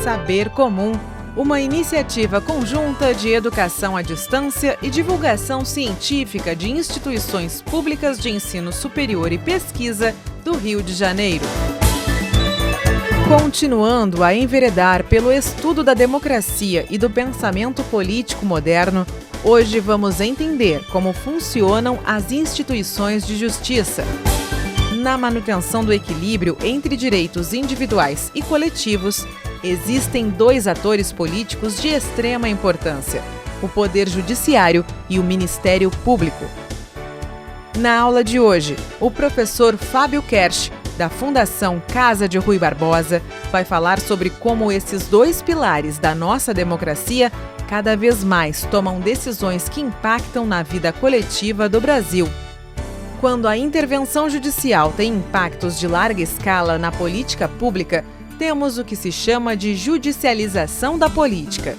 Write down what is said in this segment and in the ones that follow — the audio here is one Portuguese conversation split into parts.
Saber Comum, uma iniciativa conjunta de educação à distância e divulgação científica de instituições públicas de ensino superior e pesquisa do Rio de Janeiro. Continuando a enveredar pelo estudo da democracia e do pensamento político moderno, hoje vamos entender como funcionam as instituições de justiça. Na manutenção do equilíbrio entre direitos individuais e coletivos, existem dois atores políticos de extrema importância: o Poder Judiciário e o Ministério Público. Na aula de hoje, o professor Fábio Kersh, da Fundação Casa de Rui Barbosa, vai falar sobre como esses dois pilares da nossa democracia cada vez mais tomam decisões que impactam na vida coletiva do Brasil. Quando a intervenção judicial tem impactos de larga escala na política pública, temos o que se chama de judicialização da política.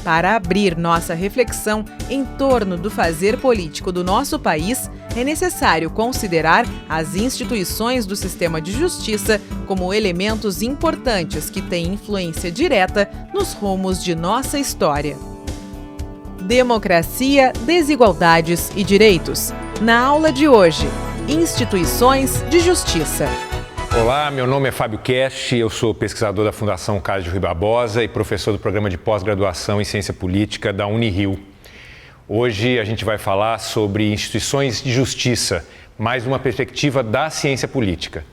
Para abrir nossa reflexão em torno do fazer político do nosso país, é necessário considerar as instituições do sistema de justiça como elementos importantes que têm influência direta nos rumos de nossa história. Democracia, desigualdades e direitos. Na aula de hoje, instituições de justiça. Olá, meu nome é Fábio Kersh, eu sou pesquisador da Fundação Casa de Rui Barbosa e professor do programa de pós-graduação em Ciência Política da Unirio. Hoje a gente vai falar sobre instituições de justiça, mais uma perspectiva da ciência política.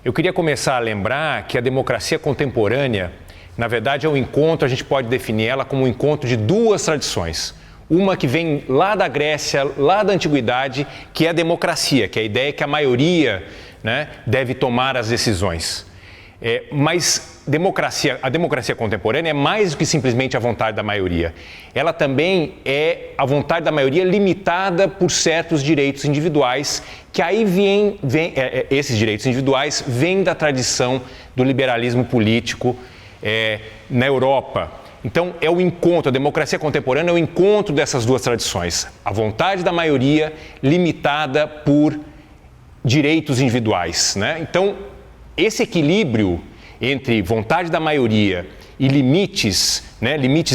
Eu queria começar a lembrar que a democracia contemporânea, na verdade, é um encontro, a gente pode definir ela como um encontro de duas tradições. Uma que vem lá da Grécia, lá da Antiguidade, que é a democracia, que é a ideia que a maioria, deve tomar as decisões. Mas a democracia contemporânea é mais do que simplesmente a vontade da maioria. Ela também é a vontade da maioria limitada por certos direitos individuais, que aí esses direitos individuais vêm da tradição do liberalismo político na Europa. Então, é o encontro, a democracia contemporânea é o encontro dessas duas tradições. A vontade da maioria limitada por direitos individuais, Então, esse equilíbrio entre vontade da maioria e limites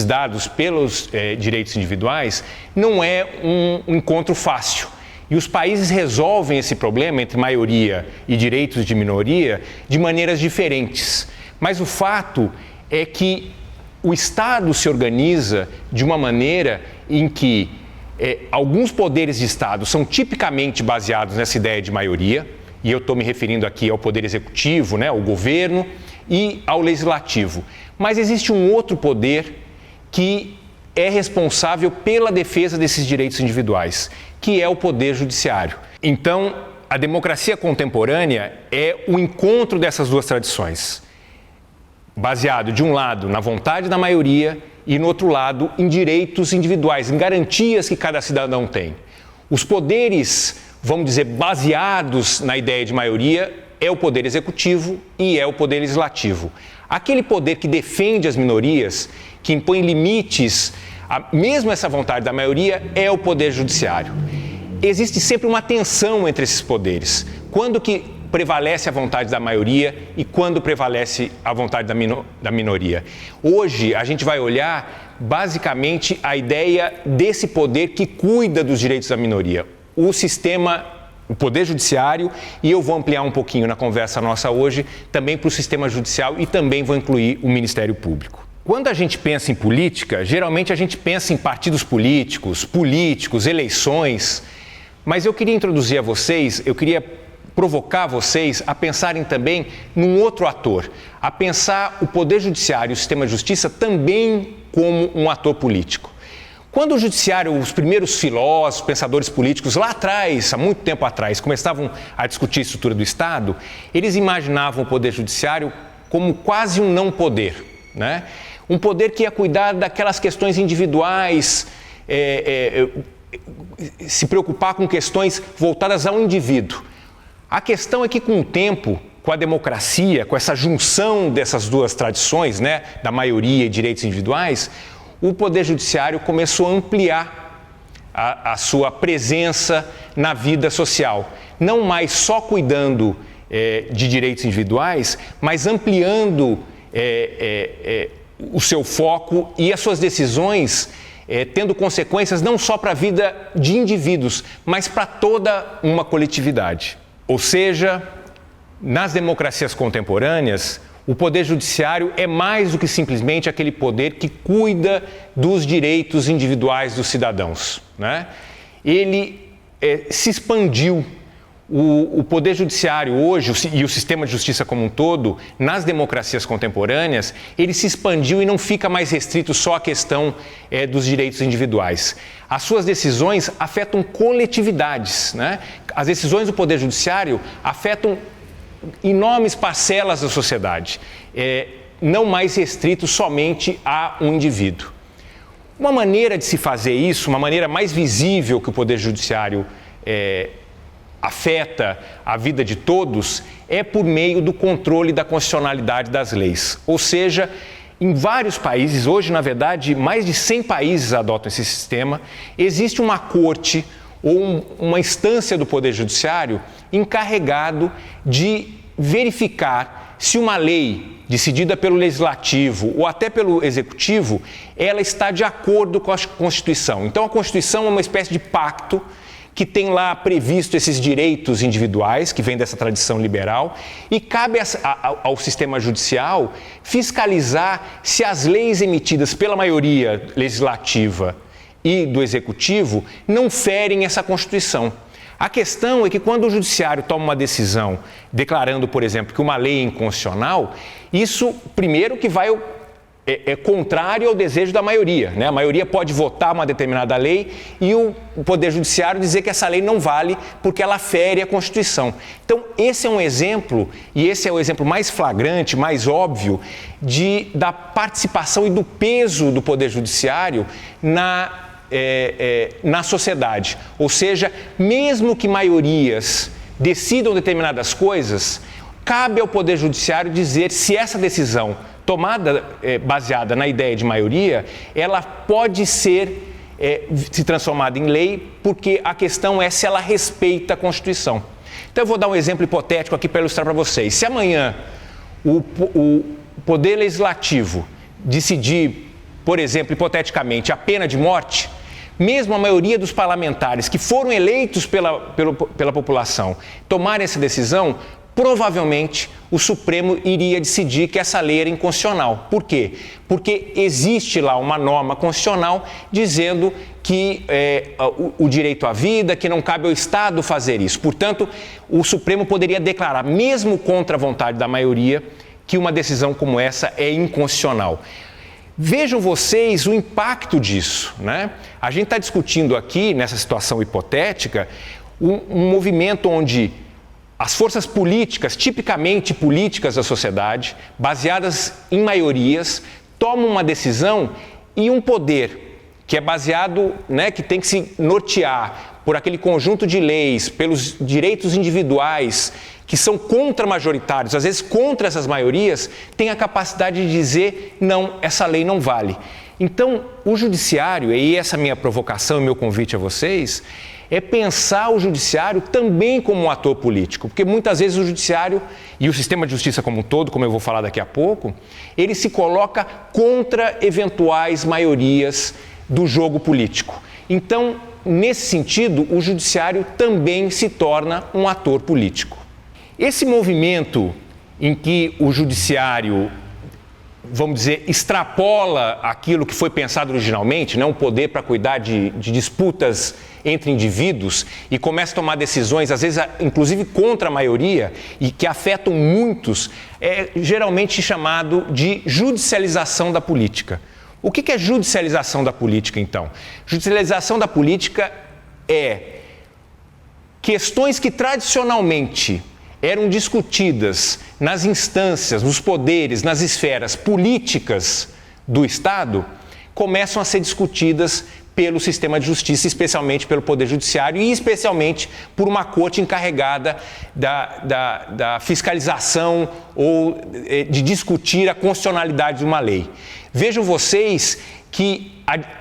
dados pelos direitos individuais, não é um encontro fácil. E os países resolvem esse problema entre maioria e direitos de minoria de maneiras diferentes. Mas o fato é que o Estado se organiza de uma maneira em que alguns poderes de Estado são tipicamente baseados nessa ideia de maioria, e eu estou me referindo aqui ao Poder Executivo, ao governo e ao Legislativo. Mas existe um outro poder que é responsável pela defesa desses direitos individuais, que é o Poder Judiciário. Então, a democracia contemporânea é o encontro dessas duas tradições, baseado, de um lado, na vontade da maioria e, no outro lado, em direitos individuais, em garantias que cada cidadão tem. Os poderes, vamos dizer, baseados na ideia de maioria é o Poder Executivo e é o Poder Legislativo. Aquele poder que defende as minorias, que impõe limites, mesmo essa vontade da maioria, é o Poder Judiciário. Existe sempre uma tensão entre esses poderes. Quando que prevalece a vontade da maioria e quando prevalece a vontade da minoria. Hoje, a gente vai olhar, basicamente, a ideia desse poder que cuida dos direitos da minoria. O Poder Judiciário, e eu vou ampliar um pouquinho na conversa nossa hoje, também para o sistema judicial e também vou incluir o Ministério Público. Quando a gente pensa em política, geralmente a gente pensa em partidos políticos, eleições, mas eu queria introduzir a vocês, eu queria provocar vocês a pensarem também num outro ator, a pensar o Poder Judiciário e o sistema de justiça também como um ator político. Quando o judiciário, os primeiros filósofos, pensadores políticos lá atrás, há muito tempo atrás, começavam a discutir a estrutura do Estado, eles imaginavam o Poder Judiciário como quase um não poder, Um poder que ia cuidar daquelas questões individuais, se preocupar com questões voltadas ao indivíduo. A questão é que, com o tempo, com a democracia, com essa junção dessas duas tradições, da maioria e direitos individuais, o Poder Judiciário começou a ampliar a sua presença na vida social. Não mais só cuidando de direitos individuais, mas ampliando o seu foco e as suas decisões tendo consequências não só para a vida de indivíduos, mas para toda uma coletividade. Ou seja, nas democracias contemporâneas, o poder judiciário é mais do que simplesmente aquele poder que cuida dos direitos individuais dos cidadãos, né? Ele se expandiu. O poder judiciário hoje e o sistema de justiça como um todo, nas democracias contemporâneas, ele se expandiu e não fica mais restrito só à questão dos direitos individuais. As suas decisões afetam coletividades, né? As decisões do poder judiciário afetam enormes parcelas da sociedade, não mais restrito somente a um indivíduo. Uma maneira de se fazer isso, uma maneira mais visível que o poder judiciário afeta a vida de todos, é por meio do controle da constitucionalidade das leis. Ou seja, em vários países, hoje, na verdade, mais de 100 países adotam esse sistema, existe uma corte ou uma instância do Poder Judiciário encarregado de verificar se uma lei decidida pelo Legislativo ou até pelo Executivo, ela está de acordo com a Constituição. Então, a Constituição é uma espécie de pacto que tem lá previsto esses direitos individuais, que vem dessa tradição liberal, e cabe ao sistema judicial fiscalizar se as leis emitidas pela maioria legislativa e do Executivo não ferem essa Constituição. A questão é que quando o Judiciário toma uma decisão declarando, por exemplo, que uma lei é inconstitucional, isso, primeiro, que vai contrário ao desejo da maioria, né? A maioria pode votar uma determinada lei e o Poder Judiciário dizer que essa lei não vale porque ela fere a Constituição. Então, esse é um exemplo, e esse é o exemplo mais flagrante, mais óbvio, da participação e do peso do Poder Judiciário na sociedade. Ou seja, mesmo que maiorias decidam determinadas coisas, cabe ao Poder Judiciário dizer se essa decisão tomada baseada na ideia de maioria, ela pode ser se transformada em lei, porque a questão é se ela respeita a Constituição. Então eu vou dar um exemplo hipotético aqui para ilustrar para vocês. Se amanhã o Poder Legislativo decidir, por exemplo, hipoteticamente, a pena de morte, mesmo a maioria dos parlamentares que foram eleitos pela população tomarem essa decisão, provavelmente o Supremo iria decidir que essa lei era inconstitucional. Por quê? Porque existe lá uma norma constitucional dizendo que o direito à vida, que não cabe ao Estado fazer isso. Portanto, o Supremo poderia declarar, mesmo contra a vontade da maioria, que uma decisão como essa é inconstitucional. Vejam vocês o impacto disso, né? A gente está discutindo aqui, nessa situação hipotética, um movimento onde as forças políticas, tipicamente políticas da sociedade, baseadas em maiorias, tomam uma decisão e um poder que é baseado, né, que tem que se nortear por aquele conjunto de leis, pelos direitos individuais, que são contra-majoritários, às vezes contra essas maiorias, tem a capacidade de dizer, não, essa lei não vale. Então, o judiciário, e essa é a minha provocação e meu convite a vocês, é pensar o judiciário também como um ator político, porque muitas vezes o judiciário e o sistema de justiça como um todo, como eu vou falar daqui a pouco, ele se coloca contra eventuais maiorias do jogo político. Então, nesse sentido, o judiciário também se torna um ator político. Esse movimento em que o judiciário, vamos dizer, extrapola aquilo que foi pensado originalmente, né, um poder para cuidar de disputas entre indivíduos e começa a tomar decisões, às vezes, inclusive contra a maioria, e que afetam muitos, é geralmente chamado de judicialização da política. O que é judicialização da política, então? Judicialização da política é questões que tradicionalmente eram discutidas nas instâncias, nos poderes, nas esferas políticas do Estado, começam a ser discutidas pelo sistema de justiça, especialmente pelo Poder Judiciário e especialmente por uma corte encarregada da fiscalização ou de discutir a constitucionalidade de uma lei. Vejam vocês que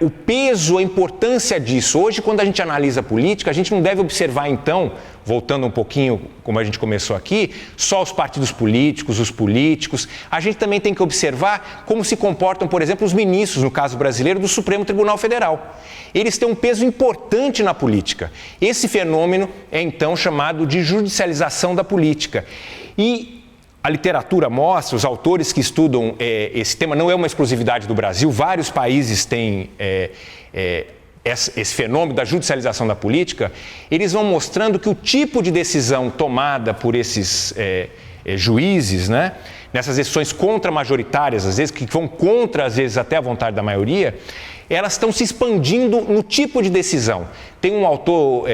o peso, a importância disso. Hoje, quando a gente analisa a política, a gente não deve observar, então, voltando um pouquinho, como a gente começou aqui, só os partidos políticos, os políticos. A gente também tem que observar como se comportam, por exemplo, os ministros, no caso brasileiro, do Supremo Tribunal Federal. Eles têm um peso importante na política. Esse fenômeno é, então, chamado de judicialização da política. E a literatura mostra, os autores que estudam esse tema, não é uma exclusividade do Brasil, vários países têm esse fenômeno da judicialização da política. Eles vão mostrando que o tipo de decisão tomada por esses juízes, né, nessas decisões contra-majoritárias, às vezes, que vão contra, às vezes, até a vontade da maioria, elas estão se expandindo no tipo de decisão. Tem um autor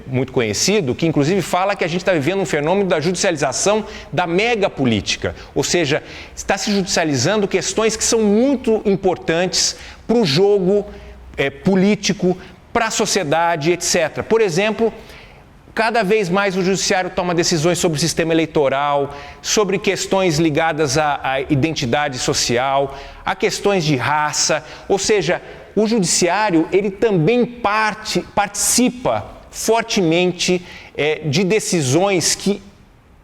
muito conhecido que, inclusive, fala que a gente está vivendo um fenômeno da judicialização da megapolítica. Ou seja, está se judicializando questões que são muito importantes para o jogo político, para a sociedade, etc. Por exemplo, cada vez mais o judiciário toma decisões sobre o sistema eleitoral, sobre questões ligadas à identidade social, a questões de raça. Ou seja, o judiciário ele também participa fortemente de decisões que,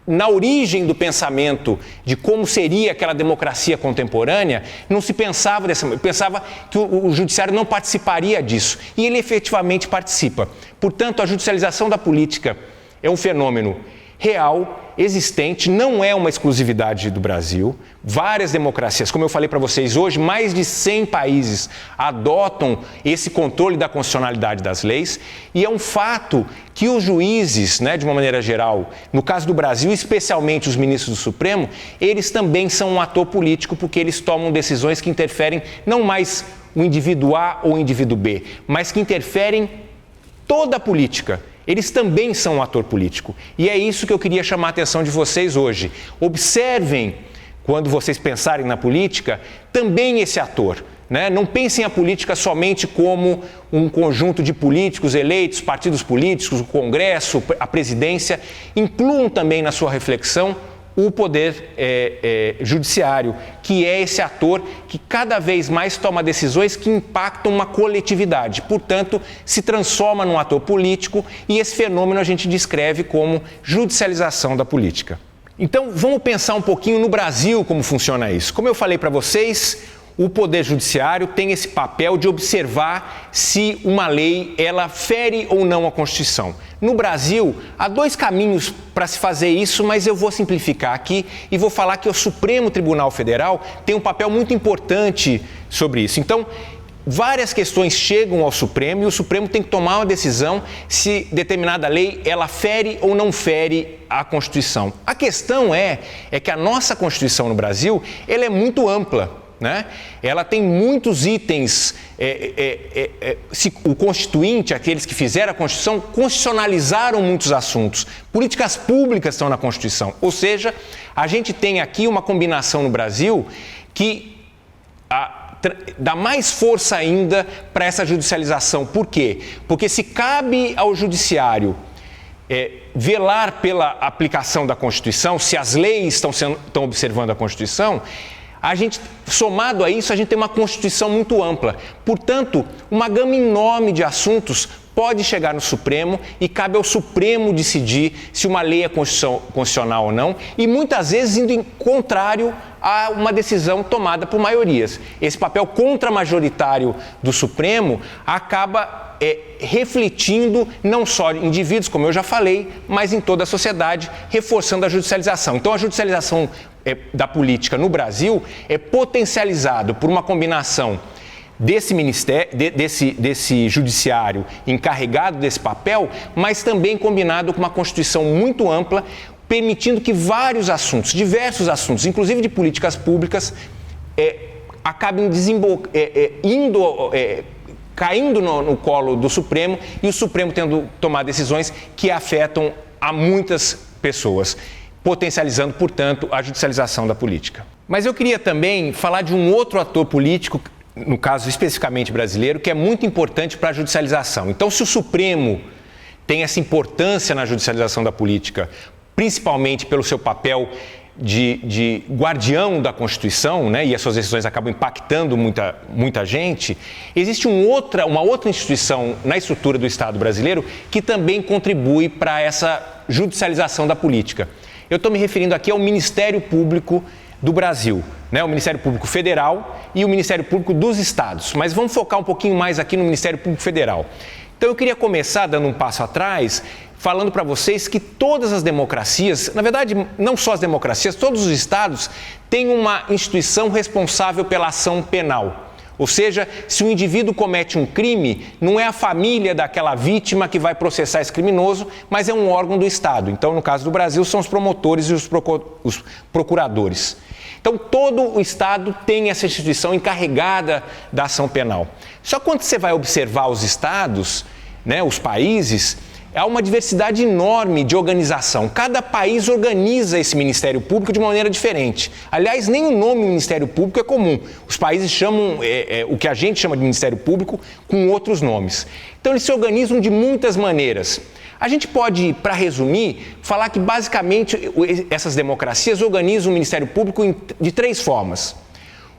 na origem do pensamento de como seria aquela democracia contemporânea, não se pensava dessa maneira. Pensava que o judiciário não participaria disso. E ele efetivamente participa. Portanto, a judicialização da política é um fenômeno real, existente, não é uma exclusividade do Brasil. Várias democracias, como eu falei para vocês hoje, mais de 100 países adotam esse controle da constitucionalidade das leis, e é um fato que os juízes, né, de uma maneira geral, no caso do Brasil, especialmente os ministros do Supremo, eles também são um ator político, porque eles tomam decisões que interferem não mais o indivíduo A ou o indivíduo B, mas que interferem toda a política. Eles também são um ator político. E é isso que eu queria chamar a atenção de vocês hoje. Observem, quando vocês pensarem na política, também esse ator. Né? Não pensem a política somente como um conjunto de políticos eleitos, partidos políticos, o Congresso, a presidência. Incluam também na sua reflexão o poder judiciário, que é esse ator que cada vez mais toma decisões que impactam uma coletividade. Portanto, se transforma num ator político, e esse fenômeno a gente descreve como judicialização da política. Então, vamos pensar um pouquinho no Brasil como funciona isso. Como eu falei para vocês, o Poder Judiciário tem esse papel de observar se uma lei ela fere ou não a Constituição. No Brasil, há dois caminhos para se fazer isso, mas eu vou simplificar aqui e vou falar que o Supremo Tribunal Federal tem um papel muito importante sobre isso. Então, várias questões chegam ao Supremo e o Supremo tem que tomar uma decisão se determinada lei ela fere ou não fere a Constituição. A questão é que a nossa Constituição no Brasil ela é muito ampla. Né? Ela tem muitos itens, o Constituinte, aqueles que fizeram a Constituição, constitucionalizaram muitos assuntos. Políticas públicas estão na Constituição. Ou seja, a gente tem aqui uma combinação no Brasil que dá mais força ainda para essa judicialização. Por quê? Porque se cabe ao Judiciário velar pela aplicação da Constituição, se as leis estão observando a Constituição, a gente, somado a isso, a gente tem uma Constituição muito ampla. Portanto, uma gama enorme de assuntos pode chegar no Supremo e cabe ao Supremo decidir se uma lei é constitucional ou não, e muitas vezes indo em contrário a uma decisão tomada por maiorias. Esse papel contramajoritário do Supremo acaba refletindo não só em indivíduos, como eu já falei, mas em toda a sociedade, reforçando a judicialização. Então, a judicialização da política no Brasil é potencializado por uma combinação desse ministério, desse judiciário encarregado desse papel, mas também combinado com uma Constituição muito ampla, permitindo que vários assuntos, diversos assuntos, inclusive de políticas públicas, acabem caindo no colo do Supremo, e o Supremo tendo que tomar decisões que afetam a muitas pessoas, potencializando, portanto, a judicialização da política. Mas eu queria também falar de um outro ator político, no caso especificamente brasileiro, que é muito importante para a judicialização. Então, se o Supremo tem essa importância na judicialização da política, principalmente pelo seu papel de guardião da Constituição, né, e as suas decisões acabam impactando muita gente, existe uma outra instituição na estrutura do Estado brasileiro que também contribui para essa judicialização da política. Eu estou me referindo aqui ao Ministério Público do Brasil, né, o Ministério Público Federal e o Ministério Público dos Estados. Mas vamos focar um pouquinho mais aqui no Ministério Público Federal. Então eu queria começar dando um passo atrás, falando para vocês que todas as democracias, na verdade, não só as democracias, todos os estados têm uma instituição responsável pela ação penal. Ou seja, se um indivíduo comete um crime, não é a família daquela vítima que vai processar esse criminoso, mas é um órgão do Estado. Então, no caso do Brasil, são os promotores e os procuradores. Então, todo o Estado tem essa instituição encarregada da ação penal. Só que quando você vai observar os estados, né, os países, há uma diversidade enorme de organização. Cada país organiza esse Ministério Público de uma maneira diferente. Aliás, nem o nome Ministério Público é comum. Os países chamam o que a gente chama de Ministério Público com outros nomes. Então, eles se organizam de muitas maneiras. A gente pode, para resumir, falar que basicamente essas democracias organizam o Ministério Público de 3 formas.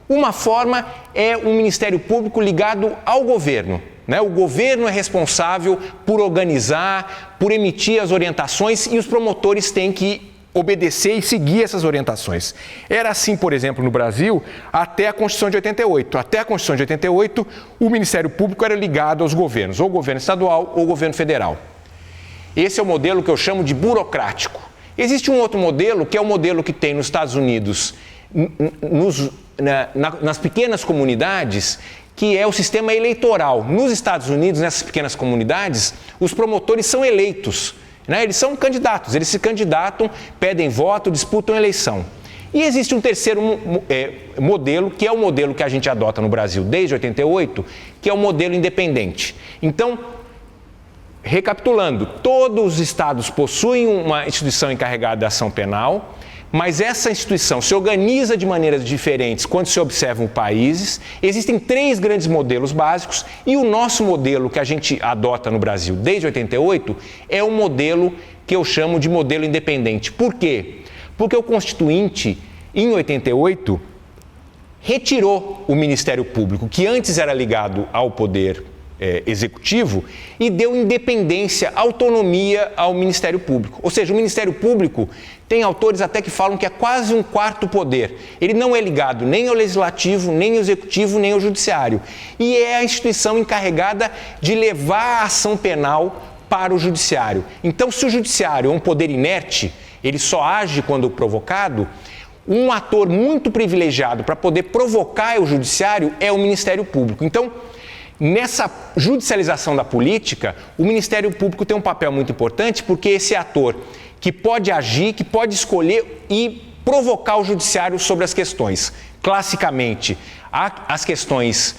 Uma forma é um Ministério Público ligado ao governo. O governo é responsável por organizar, por emitir as orientações e os promotores têm que obedecer e seguir essas orientações. Era assim, por exemplo, no Brasil, até a Constituição de 88. Até a Constituição de 88, o Ministério Público era ligado aos governos, ou governo estadual ou governo federal. Esse é o modelo que eu chamo de burocrático. Existe um outro modelo, que é o modelo que tem nos Estados Unidos, nas pequenas comunidades, que é o sistema eleitoral. Nos Estados Unidos, nessas pequenas comunidades, os promotores são eleitos, né? Eles são candidatos, eles se candidatam, pedem voto, disputam eleição. E existe um terceiro modelo, que é o modelo que a gente adota no Brasil desde 88, que é o modelo independente. Então, recapitulando, todos os estados possuem uma instituição encarregada da ação penal, mas essa instituição se organiza de maneiras diferentes quando se observam países. Existem 3 grandes modelos básicos e o nosso modelo que a gente adota no Brasil desde 88 é um modelo que eu chamo de modelo independente. Por quê? Porque o Constituinte, em 88, retirou o Ministério Público, que antes era ligado ao Poder Executivo, e deu independência, autonomia ao Ministério Público. Ou seja, o Ministério Público tem autores até que falam que é quase um quarto poder. Ele não é ligado nem ao Legislativo, nem ao Executivo, nem ao Judiciário. E é a instituição encarregada de levar a ação penal para o Judiciário. Então, se o Judiciário é um poder inerte, ele só age quando provocado, um ator muito privilegiado para poder provocar o Judiciário é o Ministério Público. Então, nessa judicialização da política, o Ministério Público tem um papel muito importante porque esse ator que pode agir, que pode escolher e provocar o Judiciário sobre as questões. Classicamente, as questões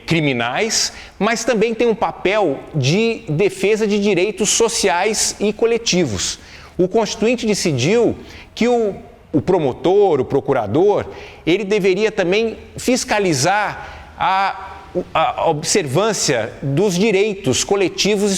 criminais, mas também tem um papel de defesa de direitos sociais e coletivos. O Constituinte decidiu que o promotor, o procurador, ele deveria também fiscalizar a observância dos direitos coletivos e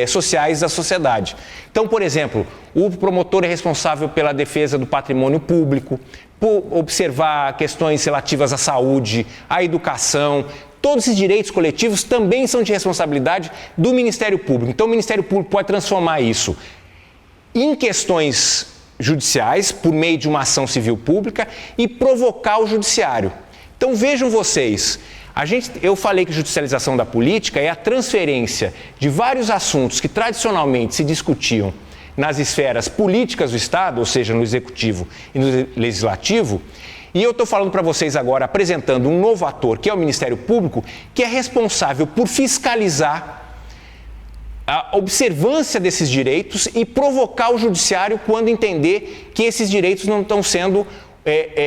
sociais da sociedade. Então, por exemplo, o promotor é responsável pela defesa do patrimônio público, por observar questões relativas à saúde, à educação. Todos esses direitos coletivos também são de responsabilidade do Ministério Público. Então, o Ministério Público pode transformar isso em questões judiciais, por meio de uma ação civil pública, e provocar o Judiciário. Então, vejam vocês, eu falei que judicialização da política é a transferência de vários assuntos que tradicionalmente se discutiam nas esferas políticas do Estado, ou seja, no Executivo e no Legislativo, e eu estou falando para vocês agora, apresentando um novo ator, que é o Ministério Público, que é responsável por fiscalizar a observância desses direitos e provocar o Judiciário quando entender que esses direitos não estão sendo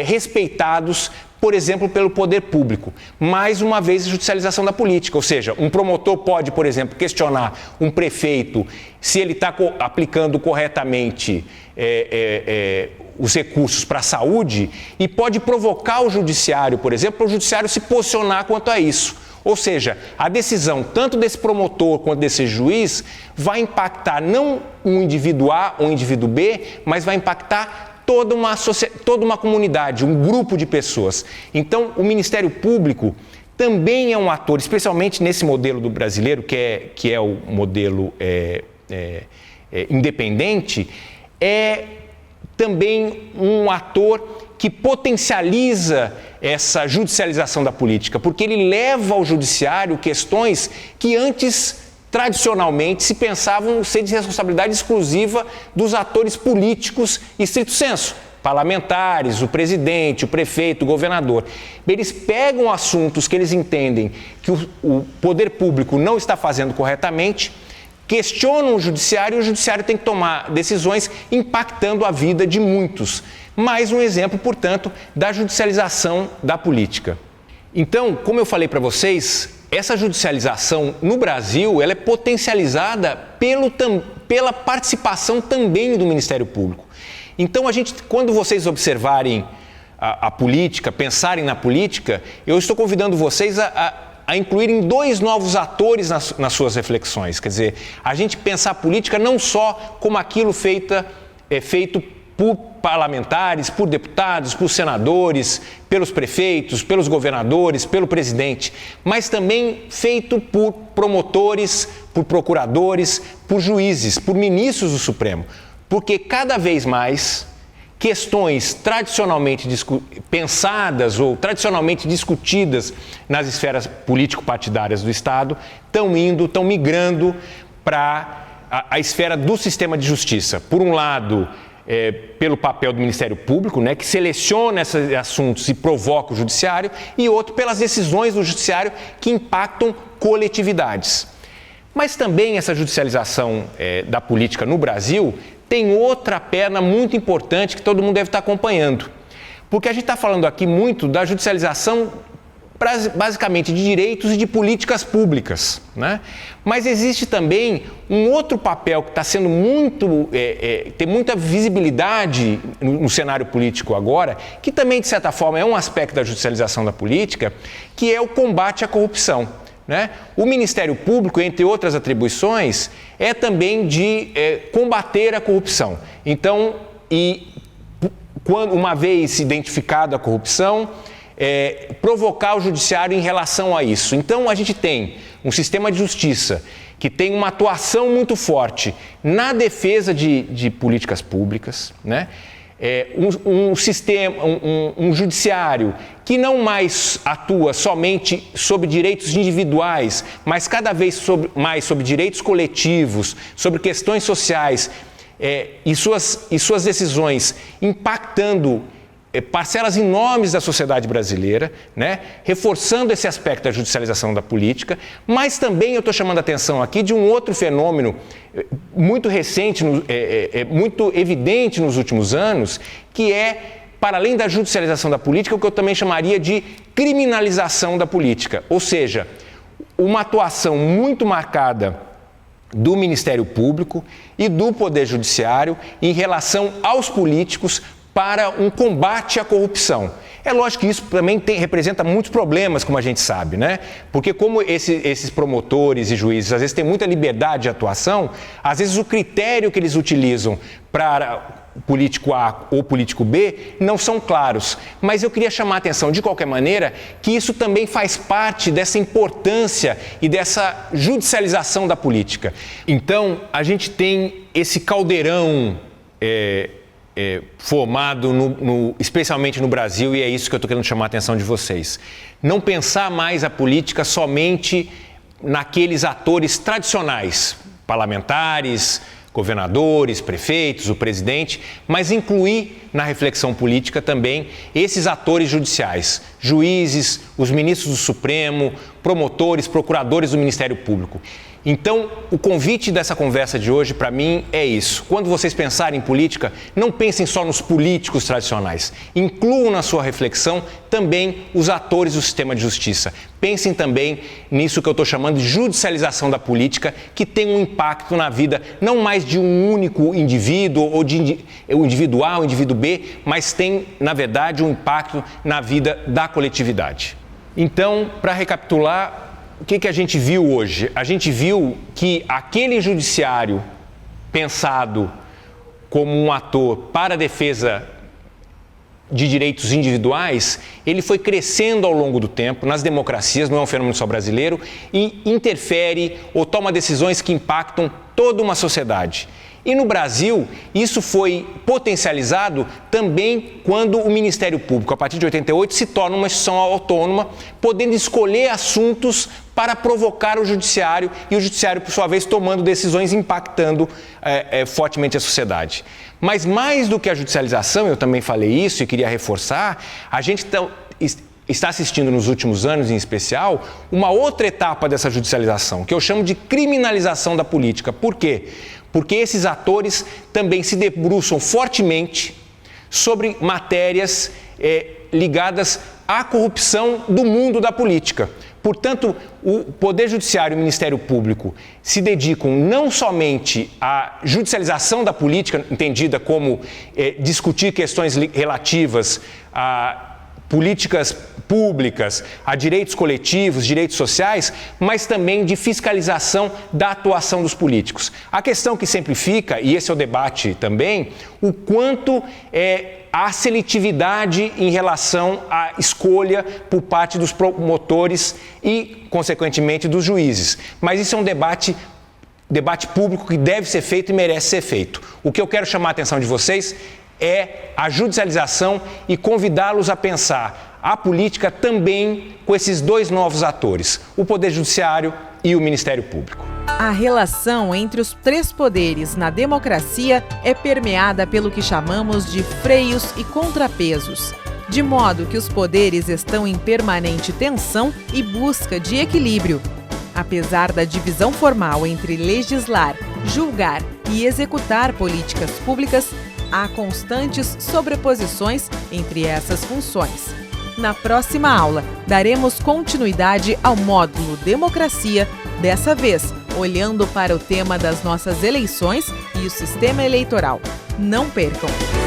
respeitados, por exemplo, pelo poder público. Mais uma vez, a judicialização da política, ou seja, um promotor pode, por exemplo, questionar um prefeito se ele está aplicando corretamente os recursos para a saúde e pode provocar o Judiciário, por exemplo, para o Judiciário se posicionar quanto a isso. Ou seja, a decisão tanto desse promotor quanto desse juiz vai impactar não um indivíduo A ou um indivíduo B, mas vai impactar toda uma comunidade, um grupo de pessoas. Então, o Ministério Público também é um ator, especialmente nesse modelo do brasileiro, que é o modelo independente, é também um ator que potencializa essa judicialização da política, porque ele leva ao judiciário questões que antes, tradicionalmente, se pensavam ser de responsabilidade exclusiva dos atores políticos estrito sensu, parlamentares, o presidente, o prefeito, o governador. Eles pegam assuntos que eles entendem que o poder público não está fazendo corretamente, questionam o judiciário tem que tomar decisões impactando a vida de muitos. Mais um exemplo, portanto, da judicialização da política. Então, como eu falei para vocês, essa judicialização no Brasil ela é potencializada pela participação também do Ministério Público. Então, quando vocês observarem a política, pensarem na política, eu estou convidando vocês a incluírem 2 novos atores nas suas reflexões. Quer dizer, a gente pensar a política não só como aquilo feito por parlamentares, por deputados, por senadores, pelos prefeitos, pelos governadores, pelo presidente, mas também feito por promotores, por procuradores, por juízes, por ministros do Supremo. Porque cada vez mais questões tradicionalmente pensadas ou tradicionalmente discutidas nas esferas político-partidárias do Estado estão migrando para a esfera do sistema de justiça. Por um lado, pelo papel do Ministério Público, que seleciona esses assuntos e provoca o Judiciário, e outro pelas decisões do Judiciário que impactam coletividades. Mas também essa judicialização da política no Brasil tem outra perna muito importante que todo mundo deve estar acompanhando. Porque a gente está falando aqui muito da judicialização basicamente de direitos e de políticas públicas, né? Mas existe também um outro papel que está sendo tem muita visibilidade no cenário político agora, que também, de certa forma, é um aspecto da judicialização da política, que é o combate à corrupção. O Ministério Público, entre outras atribuições, é também de combater a corrupção. Então, uma vez identificada a corrupção, provocar o judiciário em relação a isso. Então, a gente tem um sistema de justiça que tem uma atuação muito forte na defesa de políticas públicas, um judiciário que não mais atua somente sobre direitos individuais, mas cada vez mais sobre direitos coletivos, sobre questões sociais e suas decisões impactando parcelas enormes da sociedade brasileira, reforçando esse aspecto da judicialização da política, mas também eu estou chamando a atenção aqui de um outro fenômeno muito recente, muito evidente nos últimos anos, que para além da judicialização da política, o que eu também chamaria de criminalização da política, ou seja, uma atuação muito marcada do Ministério Público e do Poder Judiciário em relação aos políticos para um combate à corrupção. É lógico que isso também representa muitos problemas, como a gente sabe, Porque como esses promotores e juízes às vezes têm muita liberdade de atuação, às vezes o critério que eles utilizam para político A ou político B não são claros. Mas eu queria chamar a atenção, de qualquer maneira, que isso também faz parte dessa importância e dessa judicialização da política. Então, a gente tem esse caldeirão formado especialmente no Brasil, e é isso que eu estou querendo chamar a atenção de vocês. Não pensar mais a política somente naqueles atores tradicionais, parlamentares, governadores, prefeitos, o presidente, mas incluir na reflexão política também esses atores judiciais, juízes, os ministros do Supremo, promotores, procuradores do Ministério Público. Então, o convite dessa conversa de hoje, para mim, é isso. Quando vocês pensarem em política, não pensem só nos políticos tradicionais. Incluam na sua reflexão também os atores do sistema de justiça. Pensem também nisso que eu estou chamando de judicialização da política, que tem um impacto na vida não mais de um único indivíduo, ou de o indivíduo A ou indivíduo B, mas tem, na verdade, um impacto na vida da coletividade. Então, para recapitular, o que a gente viu hoje? A gente viu que aquele judiciário pensado como um ator para a defesa de direitos individuais, ele foi crescendo ao longo do tempo nas democracias, não é um fenômeno só brasileiro, e interfere ou toma decisões que impactam toda uma sociedade. E no Brasil, isso foi potencializado também quando o Ministério Público, a partir de 88, se torna uma instituição autônoma, podendo escolher assuntos para provocar o Judiciário e o Judiciário, por sua vez, tomando decisões impactando fortemente a sociedade. Mas mais do que a judicialização, eu também falei isso e queria reforçar, a gente está assistindo nos últimos anos, em especial, uma outra etapa dessa judicialização, que eu chamo de criminalização da política. Por quê? Porque esses atores também se debruçam fortemente sobre matérias ligadas à corrupção do mundo da política. Portanto, o Poder Judiciário e o Ministério Público se dedicam não somente à judicialização da política, entendida como discutir questões relativas a políticas públicas, a direitos coletivos, direitos sociais, mas também de fiscalização da atuação dos políticos. A questão que sempre fica, e esse é o debate também, o quanto há seletividade em relação à escolha por parte dos promotores e, consequentemente, dos juízes. Mas isso é um debate público que deve ser feito e merece ser feito. O que eu quero chamar a atenção de vocês é a judicialização e convidá-los a pensar a política também com esses dois novos atores, o Poder Judiciário e o Ministério Público. A relação entre os três poderes na democracia é permeada pelo que chamamos de freios e contrapesos, de modo que os poderes estão em permanente tensão e busca de equilíbrio. Apesar da divisão formal entre legislar, julgar e executar políticas públicas, há constantes sobreposições entre essas funções. Na próxima aula, daremos continuidade ao módulo Democracia, dessa vez olhando para o tema das nossas eleições e o sistema eleitoral. Não percam!